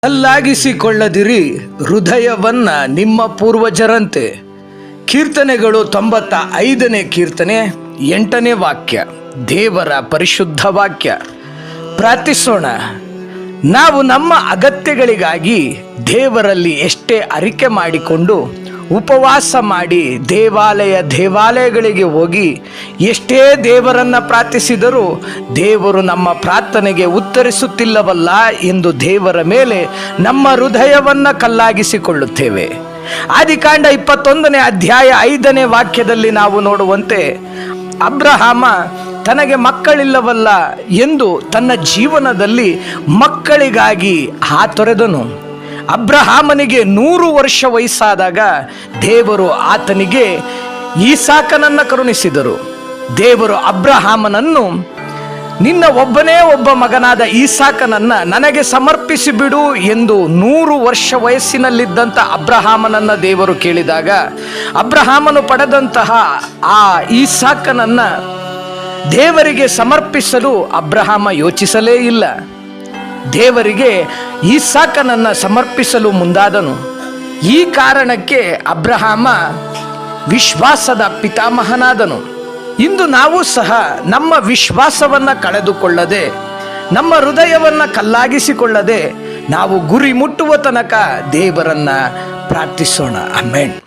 ಕಲ್ಲಾಗಿಸಿಕೊಳ್ಳದಿರಿ ಹೃದಯವನ್ನ ನಿಮ್ಮ ಪೂರ್ವಜರಂತೆ. ಕೀರ್ತನೆಗಳು 95ನೇ ಕೀರ್ತನೆ 8ನೇ ವಾಕ್ಯ, ದೇವರ ಪರಿಶುದ್ಧ ವಾಕ್ಯ. ಪ್ರಾರ್ಥಿಸೋಣ. ನಾವು ನಮ್ಮ ಅಗತ್ಯಗಳಿಗಾಗಿ ದೇವರಲ್ಲಿ ಎಷ್ಟೇ ಅರಿಕೆ ಮಾಡಿಕೊಂಡು ಉಪವಾಸ ಮಾಡಿ ದೇವಾಲಯಗಳಿಗೆ ಹೋಗಿ ಎಷ್ಟೇ ದೇವರನ್ನ ಪ್ರಾರ್ಥಿಸಿದರೂ ದೇವರು ನಮ್ಮ ಪ್ರಾರ್ಥನೆಗೆ ಉತ್ತರಿಸುತ್ತಿಲ್ಲವಲ್ಲ ಎಂದು ದೇವರ ಮೇಲೆ ನಮ್ಮ ಹೃದಯವನ್ನು ಕಲ್ಲಾಗಿಸಿಕೊಳ್ಳುತ್ತೇವೆ. ಆದಿಕಾಂಡ 21ನೇ ಅಧ್ಯಾಯ 5ನೇ ವಾಕ್ಯದಲ್ಲಿ ನಾವು ನೋಡುವಂತೆ, ಅಬ್ರಹಾಮ ತನಗೆ ಮಕ್ಕಳಿಲ್ಲವಲ್ಲ ಎಂದು ತನ್ನ ಜೀವನದಲ್ಲಿ ಮಕ್ಕಳಿಗಾಗಿ ಹಾತೊರೆದನು. ಅಬ್ರಹಾಮನಿಗೆ 100 ವರ್ಷ ವಯಸ್ಸಾದಾಗ ದೇವರು ಆತನಿಗೆ ಈಸಾಕನನ್ನು ಕರುಣಿಸಿದರು. ದೇವರು ಅಬ್ರಹಾಮನನ್ನು, ನಿನ್ನ ಒಬ್ಬನೇ ಒಬ್ಬ ಮಗನಾದ ಈಸಾಕನನ್ನು ನನಗೆ ಸಮರ್ಪಿಸಿ ಬಿಡು ಎಂದು 100 ವರ್ಷ ವಯಸ್ಸಿನಲ್ಲಿದ್ದಂಥ ಅಬ್ರಹಾಮನನ್ನು ದೇವರು ಕೇಳಿದಾಗ, ಅಬ್ರಹಾಮನು ಪಡೆದಂತಹ ಆ ಈಸಾಕನನ್ನು ದೇವರಿಗೆ ಸಮರ್ಪಿಸಲು ಅಬ್ರಹಾಮ ಯೋಚಿಸಲೇ ಇಲ್ಲ. ದೇವರಿಗೆ ಈಸಾಕನನ್ನು ಸಮರ್ಪಿಸಲು ಮುಂದಾದನು. ಈ ಕಾರಣಕ್ಕೆ ಅಬ್ರಹಾಮ ವಿಶ್ವಾಸದ ಪಿತಾಮಹನಾದನು. ಇಂದು ನಾವು ಸಹ ನಮ್ಮ ವಿಶ್ವಾಸವನ್ನು ಕಳೆದುಕೊಳ್ಳದೆ, ನಮ್ಮ ಹೃದಯವನ್ನು ಕಲ್ಲಾಗಿಸಿಕೊಳ್ಳದೆ ನಾವು ಗುರಿ ಮುಟ್ಟುವ ತನಕ ದೇವರನ್ನ ಪ್ರಾರ್ಥಿಸೋಣ. ಆಮೆನ್.